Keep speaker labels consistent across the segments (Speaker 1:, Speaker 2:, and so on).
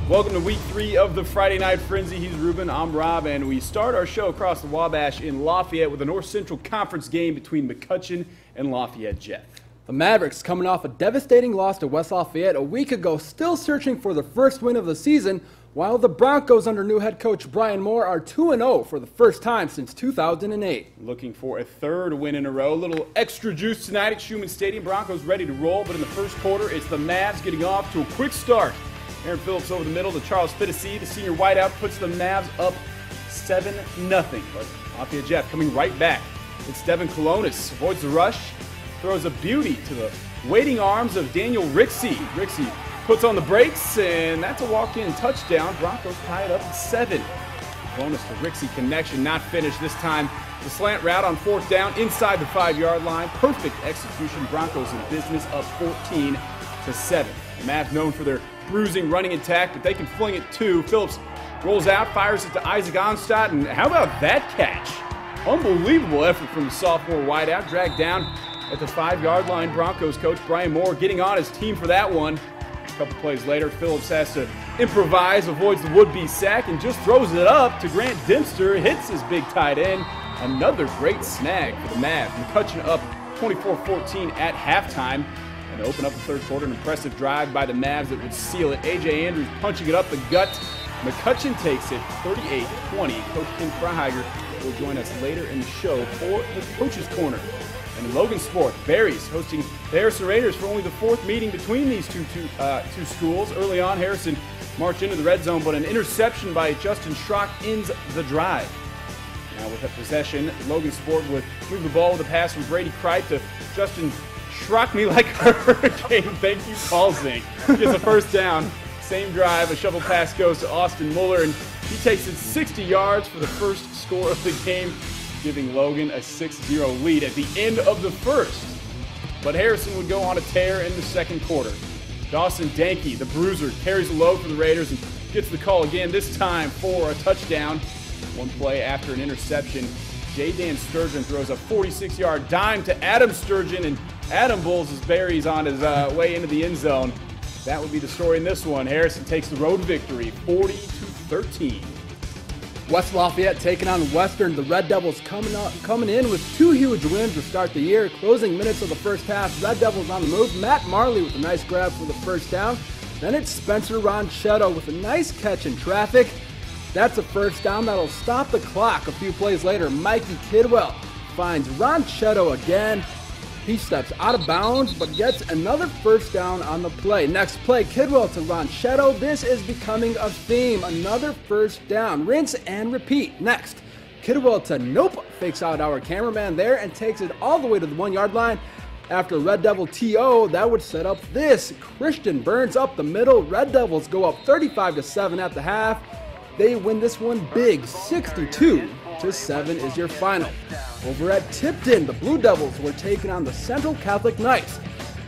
Speaker 1: Welcome to week 3 of the Friday Night Frenzy. He's Ruben, I'm Rob, and we start our show across the Wabash in Lafayette with a North Central Conference game between McCutcheon and Lafayette Jeff.
Speaker 2: The Mavericks, coming off a devastating loss to West Lafayette a week ago, still searching for their first win of the season, while the Broncos under new head coach Brian Moore are 2-0 for the first time since 2008.
Speaker 1: Looking for a third win in a row. A little extra juice tonight at Schumann Stadium. Broncos ready to roll, but in the first quarter, it's the Mavs getting off to a quick start. Aaron Phillips over the middle to Charles Fittersee. The senior wideout puts the Mavs up 7-0. But Lafayette Jeff coming right back. It's Devin Colonis, avoids the rush, throws a beauty to the waiting arms of Daniel Rixey. Rixey puts on the brakes, and that's a walk-in touchdown. Broncos tie it up at 7. Colonis to Rixey connection, not finished this time. The slant route on fourth down inside the 5-yard line. Perfect execution. Broncos in business, up 14-7. The Mavs known for their bruising running attack, but they can fling it too. Phillips rolls out, fires it to Isaac Onstadt, and how about that catch? Unbelievable effort from the sophomore wideout, dragged down at the 5-yard line. Broncos coach Brian Moore getting on his team for that one. A couple plays later, Phillips has to improvise, avoids the would-be sack, and just throws it up to Grant Dempster. Hits his big tight end. Another great snag for the Mavs. McCutcheon up 24-14 at halftime. And to open up the third quarter, an impressive drive by the Mavs that would seal it. A.J. Andrews punching it up the gut. McCutcheon takes it 38-20. Coach Ken Freihager will join us later in the show for the Coach's Corner. And in LOGANSPORT, Barry's hosting the Harrison Raiders for only the fourth meeting between these two schools. Early on, Harrison marched into the red zone, but an interception by Justin Schrock ends the drive. Now with a possession, LOGANSPORT would move the ball with a pass from Brady Kripe to Justin Schrock me like a hurricane. Thank you, Paul Zink. Gets a first down. Same drive, a shovel pass goes to Austin Muller, and he takes it 60 yards for the first score of the game, giving Logan a 6-0 lead at the end of the first. But Harrison would go on a tear in the second quarter. Dawson Danke, the bruiser, carries the load for the Raiders and gets the call again, this time for a touchdown. One play after an interception, J. Dan Sturgeon throws a 46-yard dime to Adam Sturgeon, and Adam bowls his berries on his way into the end zone. That would be the story in this one. Harrison takes the road victory, 40-13.
Speaker 2: West Lafayette taking on Western. The Red Devils coming in with 2 huge wins to start the year. Closing minutes of the first half, Red Devils on the move. Matt Marley with a nice grab for the first down. Then it's Spencer Ronchetto with a nice catch in traffic. That's a first down that'll stop the clock. A few plays later, Mikey Kidwell finds Ronchetto again. He steps out of bounds, but gets another first down on the play. Next play, Kidwell to Ronchetto. This is becoming a theme. Another first down. Rinse and repeat. Next, Kidwell to nope. Fakes out our cameraman there and takes it all the way to the 1-yard line. After Red Devil TO, that would set up this. Christian Burns up the middle. Red Devils go up 35-7 at the half. They win this one big, 62-7 is your final. Over at Tipton, the Blue Devils were taking on the Central Catholic Knights.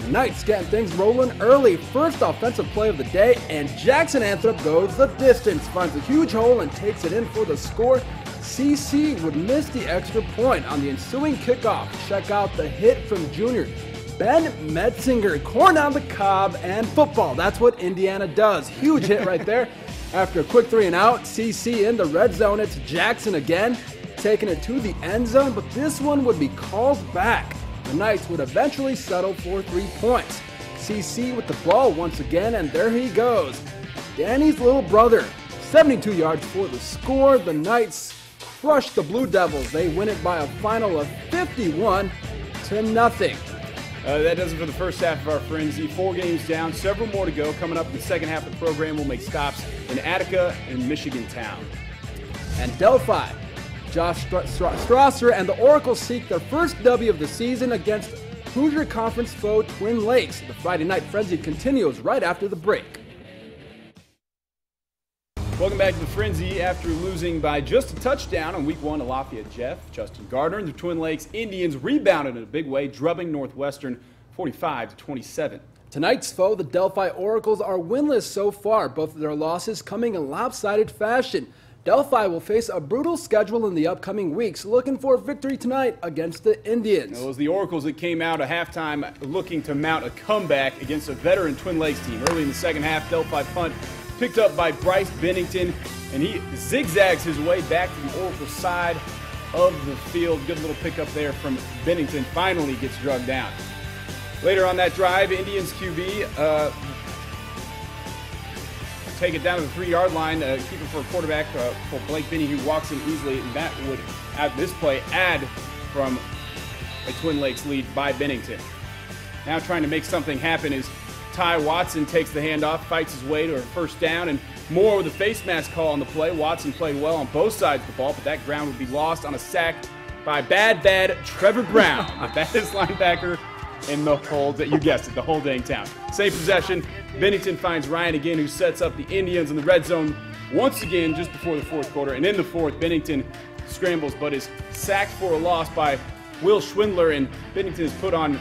Speaker 2: The Knights getting things rolling early. First offensive play of the day, and Jackson Anthrop goes the distance, finds a huge hole and takes it in for the score. CC would miss the extra point on the ensuing kickoff. Check out the hit from junior Ben Metzinger. Corn on the cob and football. That's what Indiana does. Huge hit right there. After a quick 3 and out, CC in the red zone. It's Jackson again, taking it to the end zone, but this one would be called back. The Knights would eventually settle for 3 points. CC with the ball once again, and there he goes. Danny's little brother, 72 yards for the score. The Knights crush the Blue Devils. They win it by a final of 51-0.
Speaker 1: That does it for the first half of our frenzy. 4 games down, several more to go. Coming up in the second half of the program, we'll make stops in Attica and Michigan Town.
Speaker 2: And Delphi, Josh Strasser and the Oracle seek their first W of the season against Hoosier Conference foe Twin Lakes. The Friday Night Frenzy continues right after the break.
Speaker 1: Welcome back to the Frenzy. After losing by just a touchdown on week 1 to Lafayette Jeff, Justin Gardner and the Twin Lakes Indians rebounded in a big way, drubbing Northwestern 45-27.
Speaker 2: Tonight's foe, the Delphi Oracles, are winless so far, both of their losses coming in lopsided fashion. Delphi will face a brutal schedule in the upcoming weeks, looking for a victory tonight against the Indians.
Speaker 1: It was the Oracles that came out at halftime looking to mount a comeback against a veteran Twin Lakes team. Early in the second half, Delphi punt picked up by Bryce Bennington, and he zigzags his way back to the Oracle side of the field. Good little pickup there from Bennington. Finally gets drugged down. Later on that drive, Indians QB take it down to the 3-yard line, keep it for a quarterback for Blake Binney, who walks in easily, and that would, at this play, add from a Twin Lakes lead by Bennington. Now trying to make something happen is Ty Watson takes the handoff, fights his way to a first down, and more with a face mask call on the play. Watson played well on both sides of the ball, but that ground would be lost on a sack by bad Trevor Brown, the baddest linebacker in the whole, you guessed it, the whole dang town. Same possession, Bennington finds Ryan again, who sets up the Indians in the red zone once again just before the fourth quarter. And in the fourth, Bennington scrambles but is sacked for a loss by Will Schwindler, and Bennington is put on,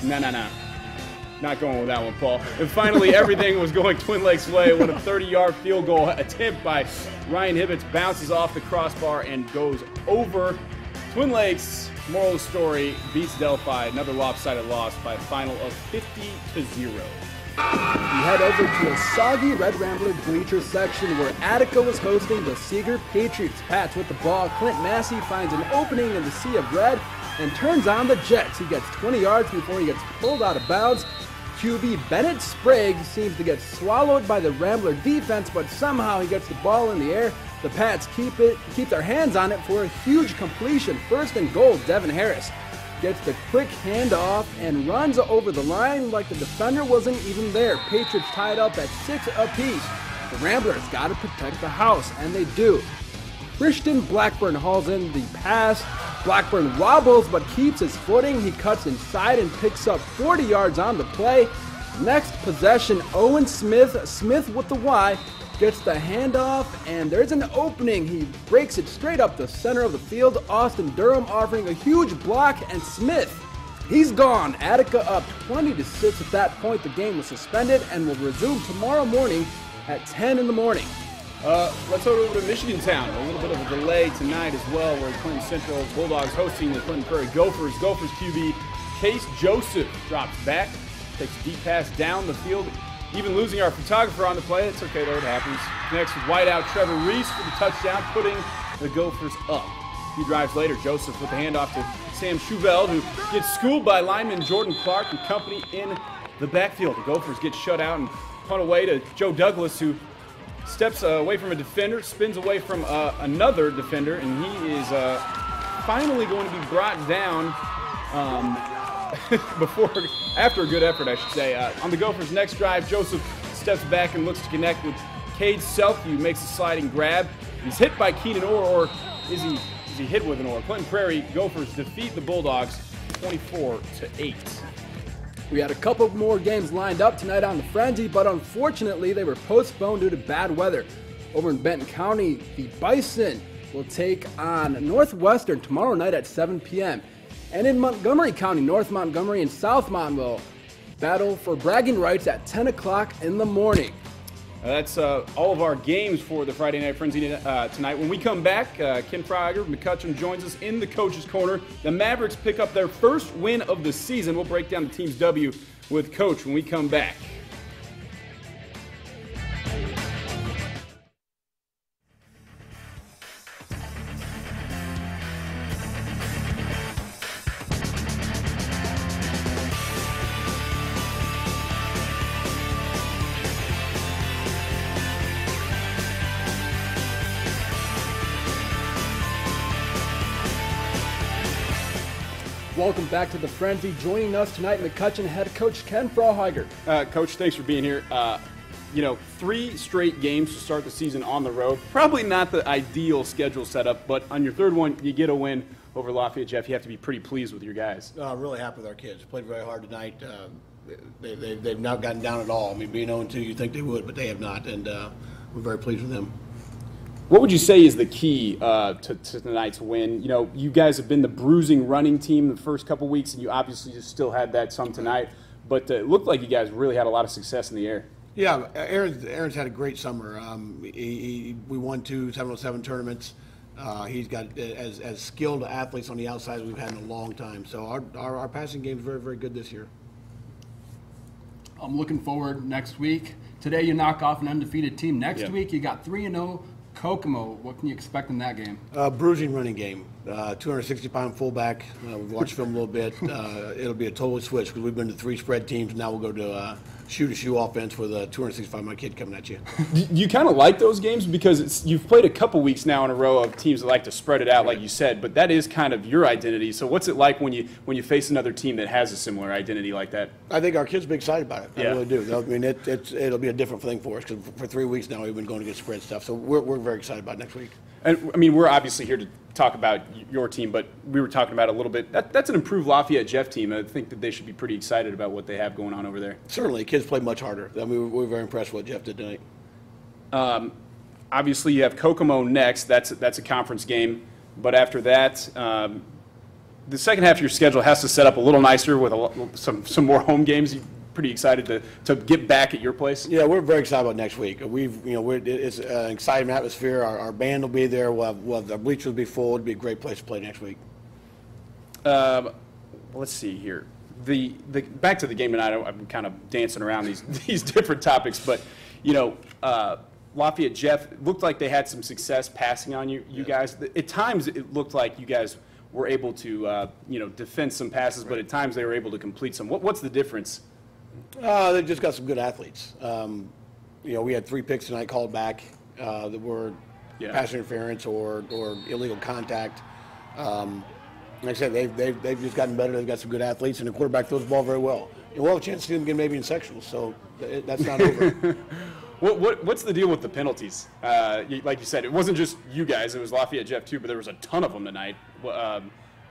Speaker 1: not going with that one, Paul. And finally, everything was going Twin Lakes' way when a 30-yard field goal attempt by Ryan Hibbets bounces off the crossbar and goes over. Twin Lakes, moral of the story, beats Delphi, another lopsided loss by a final of 50-0.
Speaker 2: We head over to a soggy Red Rambler bleacher section where Attica was hosting the Seeger Patriots. Pats with the ball. Clint Massey finds an opening in the sea of red and turns on the Jets. He gets 20 yards before he gets pulled out of bounds. QB Bennett Sprague seems to get swallowed by the Rambler defense, but somehow he gets the ball in the air. The Pats keep their hands on it for a huge completion. First and goal, Devin Harris gets the quick handoff and runs over the line like the defender wasn't even there. Patriots tied up at 6 apiece. The Ramblers got to protect the house, and they do. Christian Blackburn hauls in the pass. Blackburn wobbles but keeps his footing. He cuts inside and picks up 40 yards on the play. Next possession, Owen Smith with the Y, gets the handoff, and there's an opening. He breaks it straight up the center of the field. Austin Durham offering a huge block, and Smith, he's gone. Attica up 20-6 at that point. The game was suspended and will resume tomorrow morning at 10 in the morning.
Speaker 1: Let's go over to Michigan Town. A little bit of a delay tonight as well, where Clinton Central Bulldogs hosting the Clinton Prairie Gophers. Gophers QB Case Joseph drops back, takes a deep pass down the field, even losing our photographer on the play. It's okay though, it happens. Next with wideout Trevor Reese for the touchdown, putting the Gophers up. A few drives later, Joseph with the handoff to Sam Schuveld, who gets schooled by lineman Jordan Clark and company in the backfield. The Gophers get shut out and punt away to Joe Douglas, who steps away from a defender, spins away from another defender, and he is finally going to be brought down after a good effort, I should say. On the Gophers' next drive, Joseph steps back and looks to connect with Cade Selke, makes a sliding grab. He's hit by Keenan Orr, or is he hit with an Orr? Clinton Prairie Gophers defeat the Bulldogs 24-8.
Speaker 2: We had a couple more games lined up tonight on the Frenzy, but unfortunately they were postponed due to bad weather. Over in Benton County, the Bison will take on Northwestern tomorrow night at 7 p.m. And in Montgomery County, North Montgomery and South Mont will battle for bragging rights at 10 o'clock in the morning.
Speaker 1: That's all of our games for the Friday Night Frenzy tonight. When we come back, Ken Fryer of McCutcheon joins us in the Coach's Corner. The Mavericks pick up their first win of the season. We'll break down the team's W with Coach when we come back.
Speaker 2: Welcome back to the Frenzy. Joining us tonight, McCutcheon head coach Ken Frauheiger.
Speaker 1: Coach, thanks for being here. 3 straight games to start the season on the road. Probably not the ideal schedule setup, but on your third one, you get a win over Lafayette. Jeff, you have to be pretty pleased with your guys.
Speaker 3: Really happy with our kids. Played very hard tonight. They've not gotten down at all. I mean, being 0-2, you think they would, but they have not, and we're very pleased with them.
Speaker 1: What would you say is the key to tonight's win? You know, you guys have been the bruising running team the first couple weeks, and you obviously just still had that some tonight. But it looked like you guys really had a lot of success in the air.
Speaker 3: Yeah, Aaron's had a great summer. We won 2 7-on-7 tournaments. He's got as skilled athletes on the outside as we've had in a long time. So our passing game is very, very good this year.
Speaker 2: I'm looking forward next week. Today you knock off an undefeated team. Next
Speaker 1: Yeah.
Speaker 2: week you got 3-0 Kokomo. What can you expect in that game?
Speaker 3: Bruising running game. 260-pound fullback. We've watched film a little bit. It'll be a total switch because we've been to 3 spread teams. Now we'll go to shoe-to-shoe offense with a 265-pound kid coming at you.
Speaker 1: You kind of like those games because you've played a couple weeks now in a row of teams that like to spread it out, like you said, but that is kind of your identity. So what's it like when you face another team that has a similar identity like that?
Speaker 3: I think our kids will be excited about it. I
Speaker 1: Yeah.
Speaker 3: really do. I mean, it'll be a different thing for us because for 3 weeks now we've been going to get spread stuff. So we're very excited about next week.
Speaker 1: And I mean, we're obviously here to talk about your team, but we were talking about a little bit. That's an improved Lafayette Jeff team. I think that they should be pretty excited about what they have going on over there.
Speaker 3: Certainly, kids play much harder. I mean, we're very impressed with what Jeff did tonight.
Speaker 1: Obviously, you have Kokomo next. That's a conference game. But after that, the second half of your schedule has to set up a little nicer with some more home games. You're pretty excited to get back at your place?
Speaker 3: Yeah, we're very excited about next week. It's an exciting atmosphere. Our band will be there. The bleachers will be full. It'll be a great place to play next week.
Speaker 1: Let's see here. The back to the game tonight. I'm kind of dancing around these different topics, but Lafayette Jeff looked like they had some success passing on you guys. At times, it looked like you guys were able to defend some passes, but at times they were able to complete some. What's the difference?
Speaker 3: They've just got some good athletes. We had 3 picks tonight called back that were pass interference or illegal contact. Like I said, they've just gotten better. They've got some good athletes, and the quarterback throws the ball very well. And we'll have a chance to see them again maybe in sectionals, so that's not over.
Speaker 1: What's the deal with the penalties? Like you said, it wasn't just you guys. It was Lafayette Jeff too, but there was a ton of them tonight.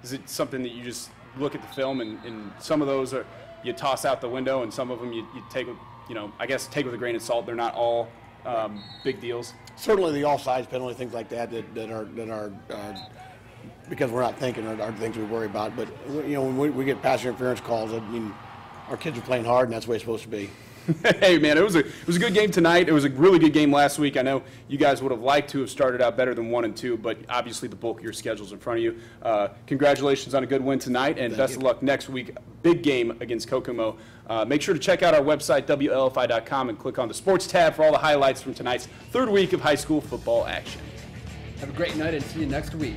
Speaker 1: Is it something that you just look at the film and some of those you toss out the window, and some of them you take, I guess take with a grain of salt. They're not all big deals.
Speaker 3: Certainly the offsides penalty, things like that are because we're not thinking are things we worry about. But when we get pass interference calls, I mean, our kids are playing hard, and that's the way it's supposed to be.
Speaker 1: Hey man, it was a good game tonight. It was a really good game last week. I know you guys would have liked to have started out better than 1 and 2, but obviously the bulk of your schedule's in front of you. Congratulations on a good win tonight, and best of luck next week. Big game against Kokomo. Make sure to check out our website WLFI.com and click on the sports tab for all the highlights from tonight's 3rd week of high school football action.
Speaker 2: Have a great night and see you next week.